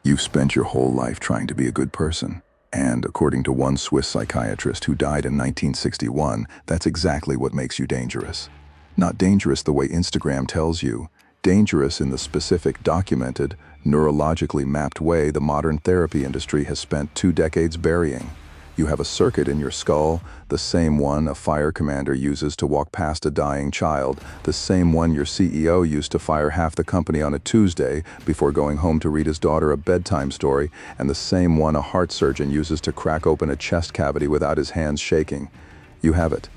You've spent your whole life trying to be a good person. And according to one Swiss psychiatrist who died in 1961, that's exactly what makes you dangerous. Not dangerous the way Instagram tells you, dangerous in the specific, documented, neurologically mapped way the modern therapy industry has spent 2 decades burying. You have a circuit in your skull, the same one a fire commander uses to walk past a dying child, the same one your CEO used to fire half the company on a Tuesday before going home to read his daughter a bedtime story, and the same one a heart surgeon uses to crack open a chest cavity without his hands shaking. You have it.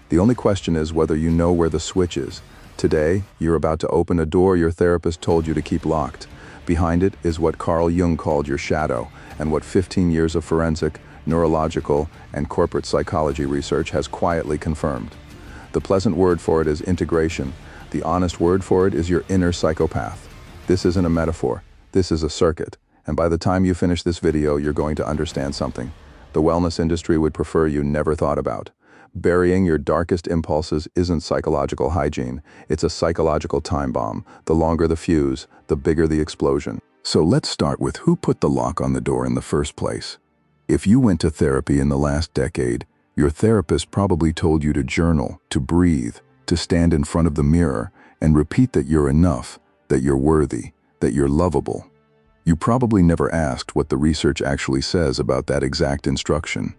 The only question is whether you know where the switch is. Today, you're about to open a door your therapist told you to keep locked. Behind it is what Carl Jung called your shadow, and what 15 years of forensic, neurological, and corporate psychology research has quietly confirmed. The pleasant word for it is integration. The honest word for it is your inner psychopath. This isn't a metaphor. This is a circuit. And by the time you finish this video, you're going to understand something the wellness industry would prefer you never thought about. Burying your darkest impulses isn't psychological hygiene. It's a psychological time bomb. The longer the fuse, the bigger the explosion. So let's start with who put the lock on the door in the first place. If you went to therapy in the last decade, your therapist probably told you to journal, to breathe, to stand in front of the mirror, and repeat that you're enough, that you're worthy, that you're lovable. You probably never asked what the research actually says about that exact instruction.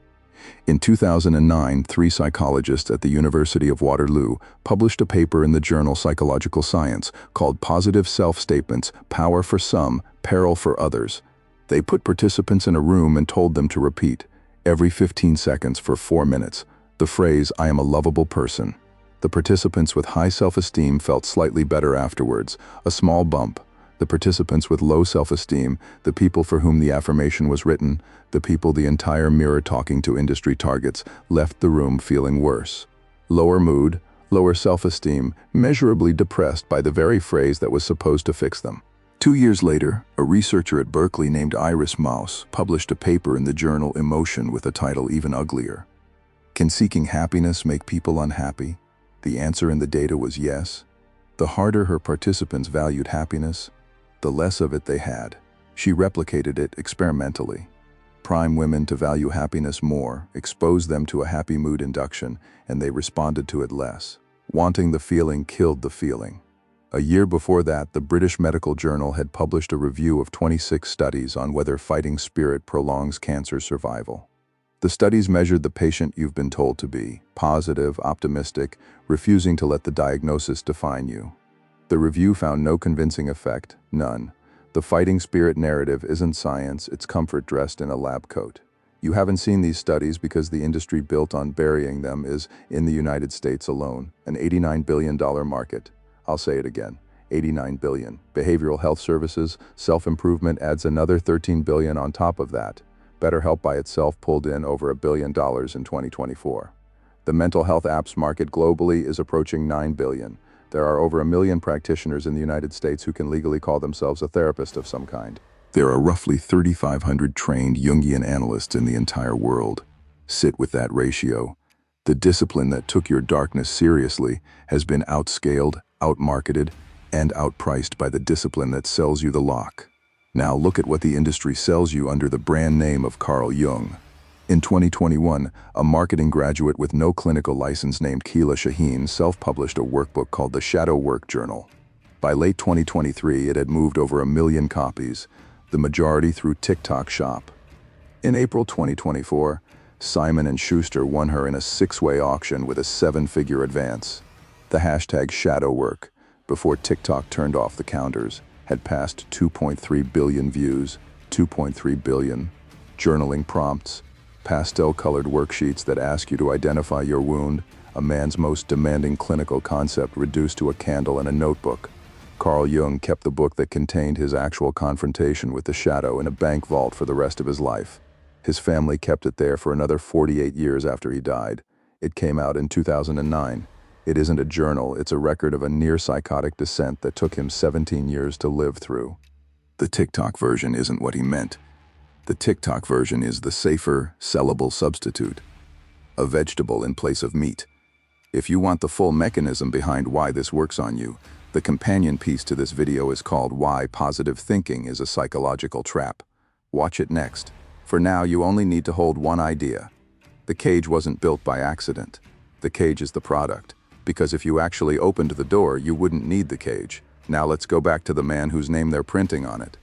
In 2009, 3 psychologists at the University of Waterloo published a paper in the journal Psychological Science called Positive Self-Statements, Power for Some, Peril for Others. They put participants in a room and told them to repeat, every 15 seconds for 4 minutes, the phrase, "I am a lovable person." The participants with high self-esteem felt slightly better afterwards, a small bump. The participants with low self-esteem, the people for whom the affirmation was written, the people the entire mirror talking to industry targets, left the room feeling worse. Lower mood, lower self-esteem, measurably depressed by the very phrase that was supposed to fix them. 2 years later, a researcher at Berkeley named Iris Maus published a paper in the journal Emotion with a title even uglier. Can seeking happiness make people unhappy? The answer in the data was yes. The harder her participants valued happiness, the less of it they had. She replicated it experimentally. Prime women to value happiness more, exposed them to a happy mood induction, and they responded to it less. Wanting the feeling killed the feeling. A year before that, the British Medical Journal had published a review of 26 studies on whether fighting spirit prolongs cancer survival. The studies measured the patient you've been told to be, positive, optimistic, refusing to let the diagnosis define you. The review found no convincing effect, none. The fighting spirit narrative isn't science, it's comfort dressed in a lab coat. You haven't seen these studies because the industry built on burying them is, in the United States alone, an $89 billion market. I'll say it again, 89 billion. Behavioral health services, self-improvement adds another 13 billion on top of that. BetterHelp by itself pulled in over $1 billion in 2024. The mental health apps market globally is approaching 9 billion. There are over 1 million practitioners in the United States who can legally call themselves a therapist of some kind. There are roughly 3,500 trained Jungian analysts in the entire world. Sit with that ratio. The discipline that took your darkness seriously has been outscaled, outmarketed, and outpriced by the discipline that sells you the lock. Now look at what the industry sells you under the brand name of Carl Jung. In 2021, a marketing graduate with no clinical license named Keela Shaheen self-published a workbook called the Shadow Work Journal. By late 2023, it had moved over 1 million copies, the majority through TikTok Shop. In April 2024, Simon & Schuster won her in a 6-way auction with a 7-figure advance. The hashtag ShadowWork, before TikTok turned off the counters, had passed 2.3 billion views, 2.3 billion. Journaling prompts, pastel-colored worksheets that ask you to identify your wound, a man's most demanding clinical concept reduced to a candle and a notebook. Carl Jung kept the book that contained his actual confrontation with the shadow in a bank vault for the rest of his life. His family kept it there for another 48 years after he died. It came out in 2009. It isn't a journal, it's a record of a near-psychotic descent that took him 17 years to live through. The TikTok version isn't what he meant. The TikTok version is the safer, sellable substitute. A vegetable in place of meat. If you want the full mechanism behind why this works on you, the companion piece to this video is called Why Positive Thinking is a Psychological Trap. Watch it next. For now, you only need to hold one idea. The cage wasn't built by accident. The cage is the product, because if you actually opened the door, you wouldn't need the cage. Now let's go back to the man whose name they're printing on it.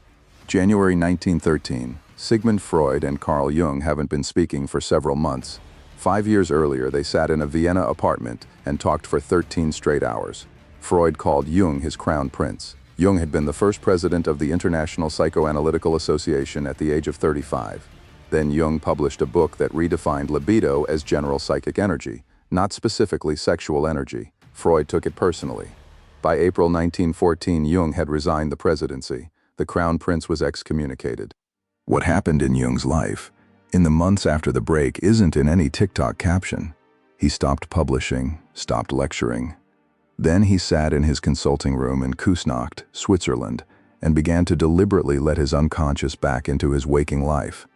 January 1913. Sigmund Freud and Carl Jung haven't been speaking for several months. 5 years earlier, they sat in a Vienna apartment and talked for 13 straight hours. Freud called Jung his crown prince. Jung had been the first president of the International Psychoanalytical Association at the age of 35. Then Jung published a book that redefined libido as general psychic energy, not specifically sexual energy. Freud took it personally. By April 1914, Jung had resigned the presidency. The crown prince was excommunicated. What happened in Jung's life, in the months after the break, isn't in any TikTok caption. He stopped publishing, stopped lecturing. Then he sat in his consulting room in Küsnacht, Switzerland, and began to deliberately let his unconscious back into his waking life.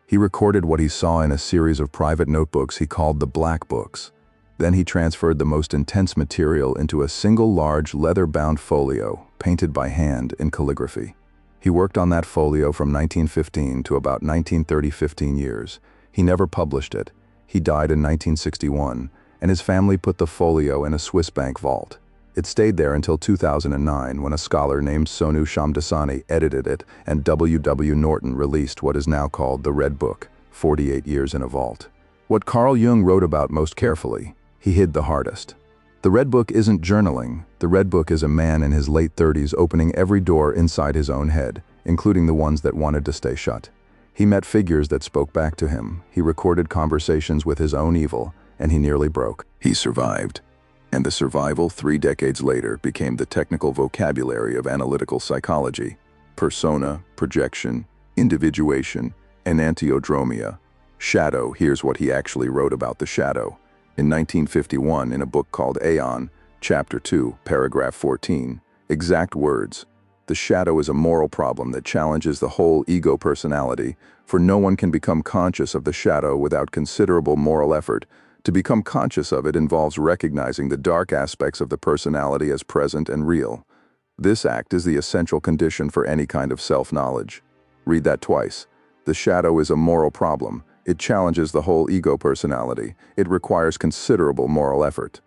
He recorded what he saw in a series of private notebooks he called the Black Books. Then he transferred the most intense material into a single large leather-bound folio, painted by hand in calligraphy. He worked on that folio from 1915 to about 1930, 15 years. He never published it. He died in 1961, and his family put the folio in a Swiss bank vault. It stayed there until 2009, when a scholar named Sonu Shamdasani edited it and W. W. Norton released what is now called the Red Book, 48 Years in a Vault. What Carl Jung wrote about most carefully, he hid the hardest. The Red Book isn't journaling. The Red Book is a man in his late 30s opening every door inside his own head, including the ones that wanted to stay shut. He met figures that spoke back to him. He recorded conversations with his own evil, and he nearly broke. He survived. And the survival 3 decades later became the technical vocabulary of analytical psychology: persona, projection, individuation, enantiodromia. Shadow. Here's what he actually wrote about the shadow. In 1951, in a book called Aeon, Chapter 2, Paragraph 14, exact words: "The shadow is a moral problem that challenges the whole ego personality, for no one can become conscious of the shadow without considerable moral effort. To become conscious of it involves recognizing the dark aspects of the personality as present and real. This act is the essential condition for any kind of self-knowledge." Read that twice. The shadow is a moral problem. It challenges the whole ego personality. It requires considerable moral effort.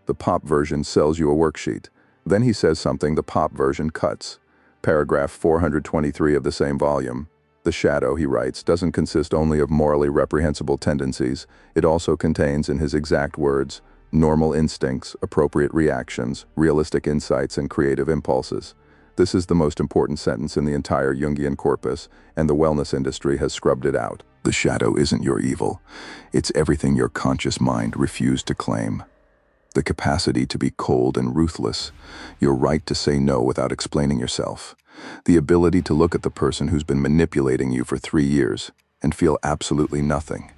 The pop version sells you a worksheet. Then he says something the pop version cuts. Paragraph 423 of the same volume. The shadow, he writes, doesn't consist only of morally reprehensible tendencies. It also contains, in his exact words, normal instincts, appropriate reactions, realistic insights, and creative impulses. This is the most important sentence in the entire Jungian corpus, and the wellness industry has scrubbed it out. The shadow isn't your evil. It's everything your conscious mind refused to claim. The capacity to be cold and ruthless, your right to say no without explaining yourself, the ability to look at the person who's been manipulating you for 3 years and feel absolutely nothing.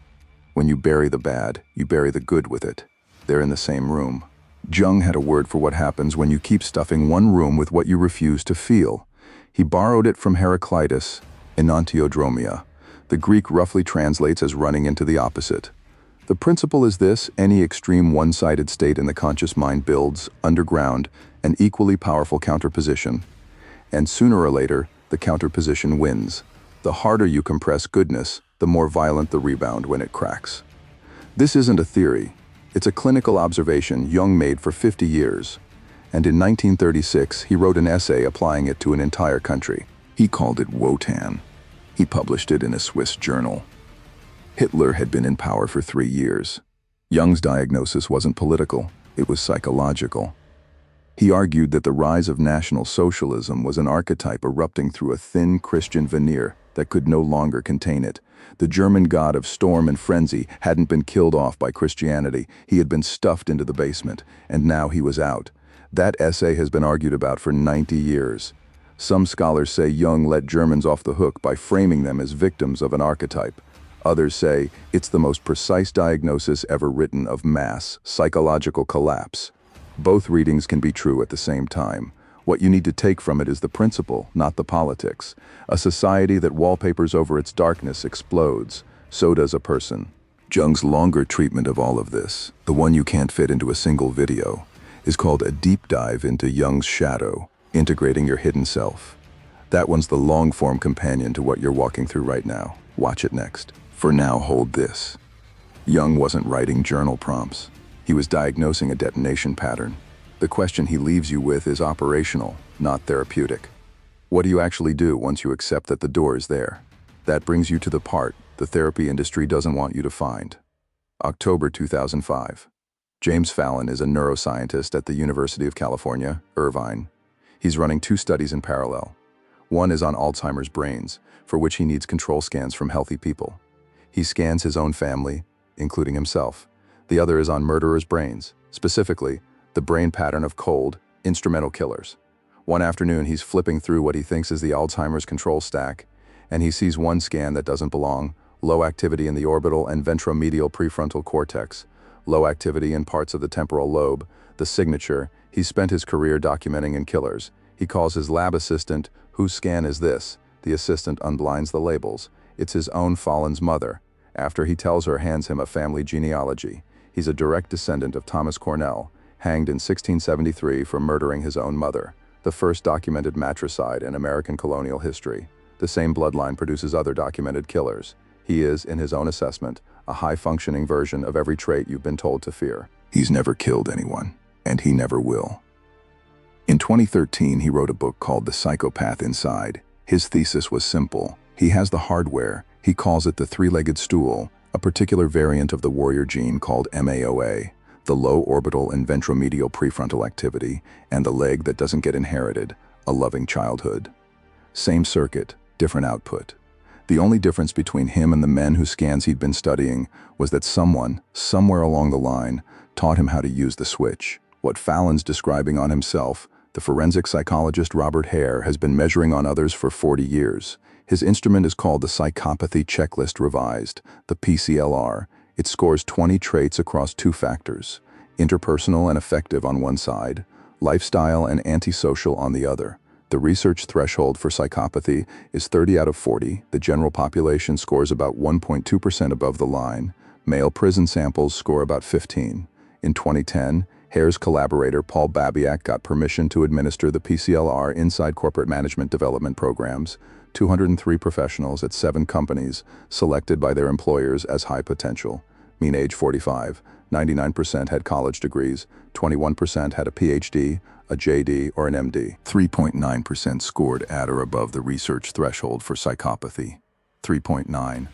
When you bury the bad, you bury the good with it. They're in the same room. Jung had a word for what happens when you keep stuffing one room with what you refuse to feel. He borrowed it from Heraclitus, enantiodromia. The Greek roughly translates as running into the opposite. The principle is this: any extreme one-sided state in the conscious mind builds, underground, an equally powerful counterposition. And sooner or later, the counterposition wins. The harder you compress goodness, the more violent the rebound when it cracks. This isn't a theory. It's a clinical observation Jung made for 50 years. And in 1936, he wrote an essay applying it to an entire country. He called it Wotan. He published it in a Swiss journal. Hitler had been in power for 3 years. Jung's diagnosis wasn't political, it was psychological. He argued that the rise of National Socialism was an archetype erupting through a thin Christian veneer that could no longer contain it. The German god of storm and frenzy hadn't been killed off by Christianity. He had been stuffed into the basement, and now he was out. That essay has been argued about for 90 years. Some scholars say Jung let Germans off the hook by framing them as victims of an archetype. Others say it's the most precise diagnosis ever written of mass psychological collapse. Both readings can be true at the same time. What you need to take from it is the principle, not the politics. A society that wallpapers over its darkness explodes. So does a person. Jung's longer treatment of all of this, the one you can't fit into a single video, is called a deep dive into Jung's shadow, integrating your hidden self. That one's the long-form companion to what you're walking through right now. Watch it next. For now, hold this. Jung wasn't writing journal prompts. He was diagnosing a detonation pattern. The question he leaves you with is operational, not therapeutic. What do you actually do once you accept that the door is there? That brings you to the part the therapy industry doesn't want you to find. October 2005. James Fallon is a neuroscientist at the University of California, Irvine. He's running 2 studies in parallel. One is on Alzheimer's brains, for which he needs control scans from healthy people. He scans his own family, including himself. The other is on murderers' brains, specifically the brain pattern of cold, instrumental killers. One afternoon, he's flipping through what he thinks is the Alzheimer's control stack, and he sees one scan that doesn't belong: low activity in the orbital and ventromedial prefrontal cortex, low activity in parts of the temporal lobe, the signature he's spent his career documenting in killers. He calls his lab assistant. Whose scan is this? The assistant unblinds the labels. It's his own Fallon's mother. After he tells her, hands him a family genealogy. He's a direct descendant of Thomas Cornell, hanged in 1673 for murdering his own mother, the first documented matricide in American colonial history. The same bloodline produces other documented killers. He is, in his own assessment, a high-functioning version of every trait you've been told to fear. He's never killed anyone, and he never will. In 2013, he wrote a book called The Psychopath Inside. His thesis was simple. He has the hardware. He calls it the 3-legged stool, a particular variant of the warrior gene called MAOA, the low orbital and ventromedial prefrontal activity, and the leg that doesn't get inherited, a loving childhood. Same circuit, different output. The only difference between him and the men whose scans he'd been studying was that someone, somewhere along the line, taught him how to use the switch. What Fallon's describing on himself, the forensic psychologist Robert Hare has been measuring on others for 40 years. His instrument is called the Psychopathy Checklist Revised, the PCLR. It scores 20 traits across 2 factors: interpersonal and affective on one side, lifestyle and antisocial on the other. The research threshold for psychopathy is 30 out of 40. The general population scores about 1.2% above the line. Male prison samples score about 15. In 2010, Hare's collaborator Paul Babiak got permission to administer the PCLR inside corporate management development programs. 203 professionals at 7 companies selected by their employers as high potential. Mean age 45, 99% had college degrees, 21% had a PhD, a JD, or an MD. 3.9% scored at or above the research threshold for psychopathy. 3.9,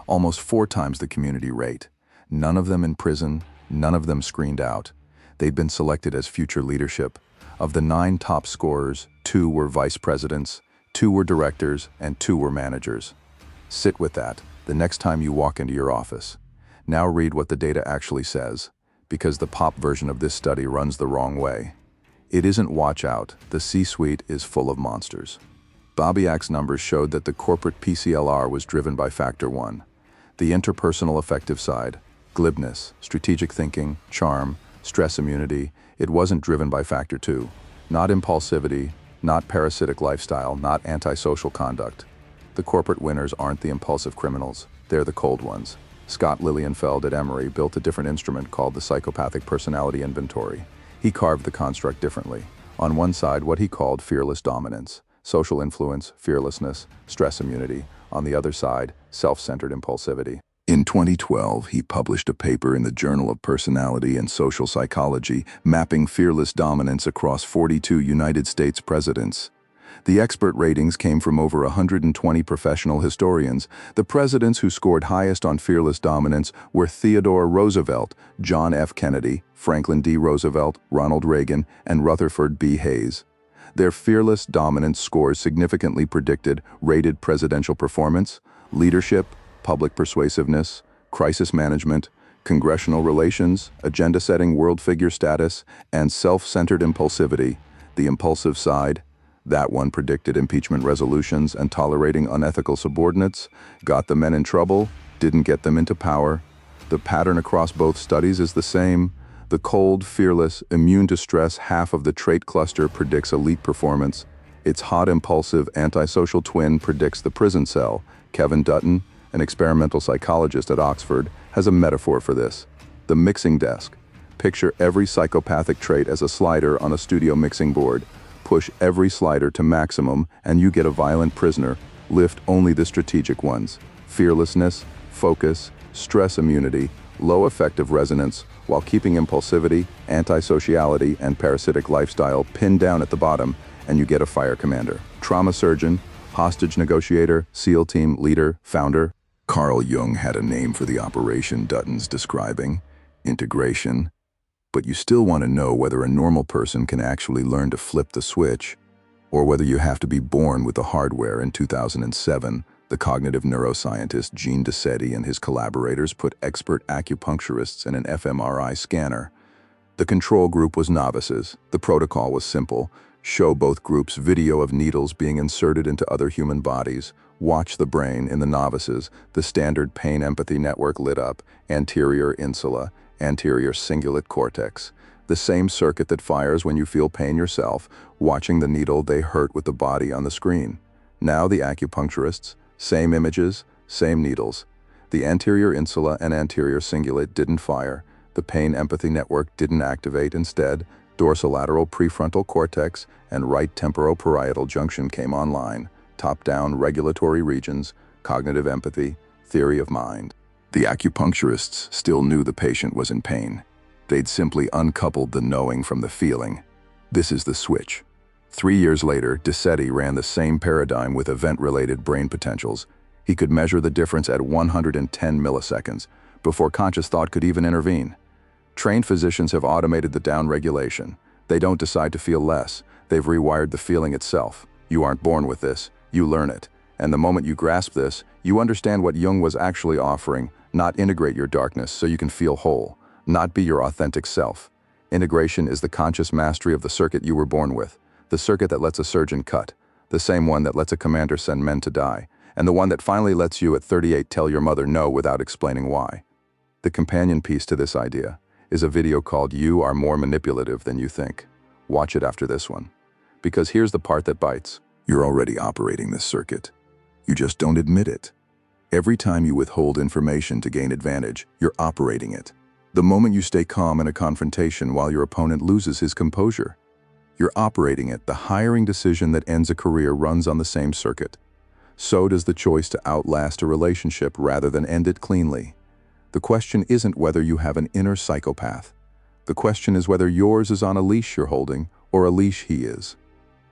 almost 4 times the community rate. None of them in prison, none of them screened out. They'd been selected as future leadership. Of the 9 top scorers, 2 were vice presidents, 2 were directors, and 2 were managers. Sit with that the next time you walk into your office. Now read what the data actually says, because the pop version of this study runs the wrong way. It isn't watch out, the C-suite is full of monsters. Babiak's numbers showed that the corporate PCLR was driven by factor 1. The interpersonal affective side, glibness, strategic thinking, charm, stress immunity, it wasn't driven by factor 2. Not impulsivity, not parasitic lifestyle, not antisocial conduct. The corporate winners aren't the impulsive criminals, they're the cold ones. Scott Lilienfeld at Emory built a different instrument called the Psychopathic Personality Inventory. He carved the construct differently. On one side, what he called fearless dominance, social influence, fearlessness, stress immunity. On the other side, self-centered impulsivity. In 2012, he published a paper in the Journal of Personality and Social Psychology mapping fearless dominance across 42 United States presidents. The expert ratings came from over 120 professional historians. The presidents who scored highest on fearless dominance were Theodore Roosevelt, John F. Kennedy, Franklin D. Roosevelt, Ronald Reagan, and Rutherford B. Hayes. Their fearless dominance scores significantly predicted rated presidential performance, leadership, public persuasiveness, crisis management, congressional relations, agenda-setting world figure status, and self-centered impulsivity. The impulsive side, that one predicted impeachment resolutions and tolerating unethical subordinates, got the men in trouble, didn't get them into power. The pattern across both studies is the same. The cold, fearless, immune to stress half of the trait cluster predicts elite performance. Its hot, impulsive, antisocial twin predicts the prison cell. Kevin Dutton, an experimental psychologist at Oxford, has a metaphor for this. The mixing desk. Picture every psychopathic trait as a slider on a studio mixing board. Push every slider to maximum and you get a violent prisoner. Lift only the strategic ones. Fearlessness, focus, stress immunity, low effective resonance, while keeping impulsivity, antisociality, and parasitic lifestyle pinned down at the bottom, and you get a fire commander. Trauma surgeon, hostage negotiator, SEAL team leader, founder. Carl Jung had a name for the operation Dutton's describing, integration. But you still want to know whether a normal person can actually learn to flip the switch, or whether you have to be born with the hardware. In 2007, the cognitive neuroscientist Gene Decety and his collaborators put expert acupuncturists in an fMRI scanner. The control group was novices. The protocol was simple. Show both groups video of needles being inserted into other human bodies. Watch the brain. In the novices, the standard pain-empathy network lit up, anterior insula, anterior cingulate cortex, the same circuit that fires when you feel pain yourself, watching the needle they hurt with the body on the screen. Now the acupuncturists, same images, same needles. The anterior insula and anterior cingulate didn't fire. The pain-empathy network didn't activate. Instead, dorsolateral prefrontal cortex and right temporoparietal junction came online. Top-down regulatory regions, cognitive empathy, theory of mind. The acupuncturists still knew the patient was in pain. They'd simply uncoupled the knowing from the feeling. This is the switch. 3 years later, Decety ran the same paradigm with event-related brain potentials. He could measure the difference at 110 milliseconds, before conscious thought could even intervene. Trained physicians have automated the downregulation. They don't decide to feel less. They've rewired the feeling itself. You aren't born with this. You learn it. And the moment you grasp this, you understand what Jung was actually offering. Not integrate your darkness so you can feel whole. Not be your authentic self. Integration is the conscious mastery of the circuit you were born with. The circuit that lets a surgeon cut. The same one that lets a commander send men to die. And the one that finally lets you at 38 tell your mother no without explaining why. The companion piece to this idea is a video called "You Are More Manipulative Than You Think." Watch it after this one. Because here's the part that bites. You're already operating this circuit. You just don't admit it. Every time you withhold information to gain advantage, you're operating it. The moment you stay calm in a confrontation while your opponent loses his composure, you're operating it. The hiring decision that ends a career runs on the same circuit. So does the choice to outlast a relationship rather than end it cleanly. The question isn't whether you have an inner psychopath. The question is whether yours is on a leash you're holding, or a leash he is.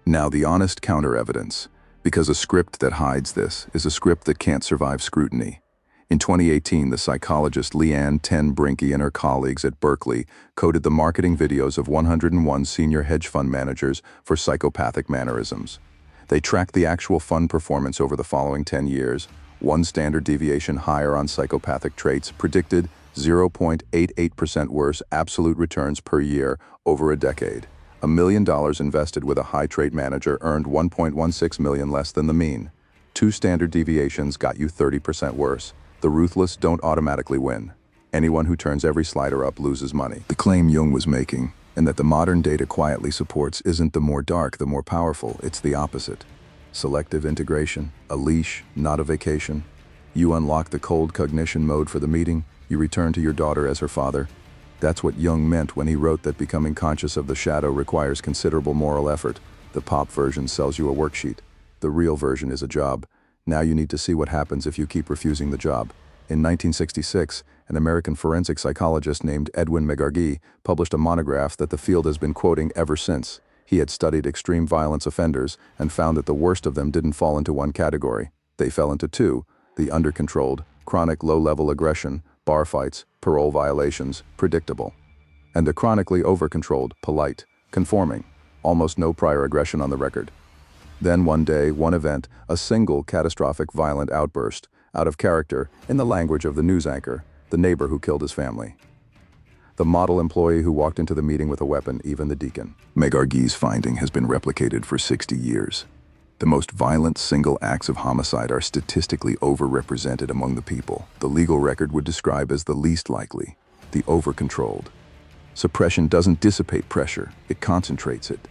Now the honest counter-evidence, because a script that hides this is a script that can't survive scrutiny. In 2018, the psychologist Leanne Ten Brinke and her colleagues at Berkeley coded the marketing videos of 101 senior hedge fund managers for psychopathic mannerisms. They tracked the actual fund performance over the following 10 years. One standard deviation higher on psychopathic traits predicted 0.88% worse absolute returns per year over a decade. $1 million invested with a high trait manager earned 1.16 million less than the mean. 2 standard deviations got you 30% worse. The ruthless don't automatically win. Anyone who turns every slider up loses money. The claim Jung was making, and that the modern data quietly supports, isn't the more dark, the more powerful. It's the opposite. Selective integration, a leash, not a vacation. You unlock the cold cognition mode for the meeting, you return to your daughter as her father. That's what Jung meant when he wrote that becoming conscious of the shadow requires considerable moral effort. The pop version sells you a worksheet. The real version is a job. Now you need to see what happens if you keep refusing the job. In 1966, an American forensic psychologist named Edwin Megargee published a monograph that the field has been quoting ever since. He had studied extreme violence offenders and found that the worst of them didn't fall into one category. They fell into 2, the under-controlled, chronic low-level aggression, bar fights, parole violations, predictable. And the chronically over-controlled, polite, conforming, almost no prior aggression on the record. Then one day, one event, a single catastrophic violent outburst, out of character, in the language of the news anchor, the neighbor who killed his family. The model employee who walked into the meeting with a weapon, even the deacon. Megargee's finding has been replicated for 60 years. The most violent single acts of homicide are statistically overrepresented among the people the legal record would describe as the least likely, the over-controlled. Suppression doesn't dissipate pressure, it concentrates it.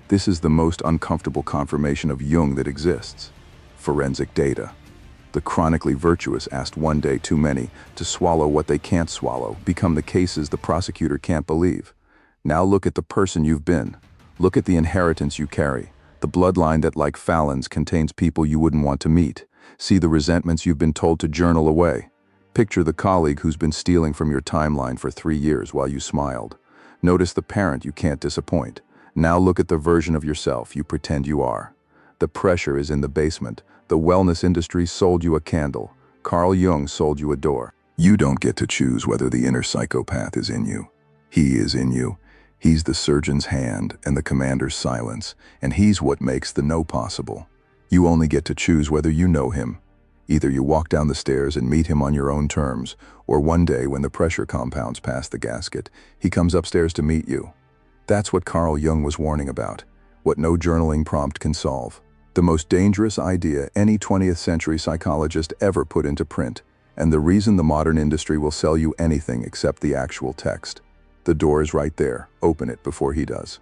This is the most uncomfortable confirmation of Jung that exists. Forensic data. The chronically virtuous asked one day too many to swallow what they can't swallow, become the cases the prosecutor can't believe. Now look at the person you've been. Look at the inheritance you carry, the bloodline that, like Fallon's, contains people you wouldn't want to meet. See the resentments you've been told to journal away. Picture the colleague who's been stealing from your timeline for 3 years while you smiled. Notice the parent you can't disappoint. Now look at the version of yourself you pretend you are. The pressure is in the basement. The wellness industry sold you a candle. Carl Jung sold you a door. You don't get to choose whether the inner psychopath is in you. He is in you. He's the surgeon's hand and the commander's silence, and he's what makes the no possible. You only get to choose whether you know him. Either you walk down the stairs and meet him on your own terms, or one day when the pressure compounds past the gasket, he comes upstairs to meet you. That's what Carl Jung was warning about, what no journaling prompt can solve. The most dangerous idea any 20th century psychologist ever put into print, and the reason the modern industry will sell you anything except the actual text. The door is right there. Open it before he does.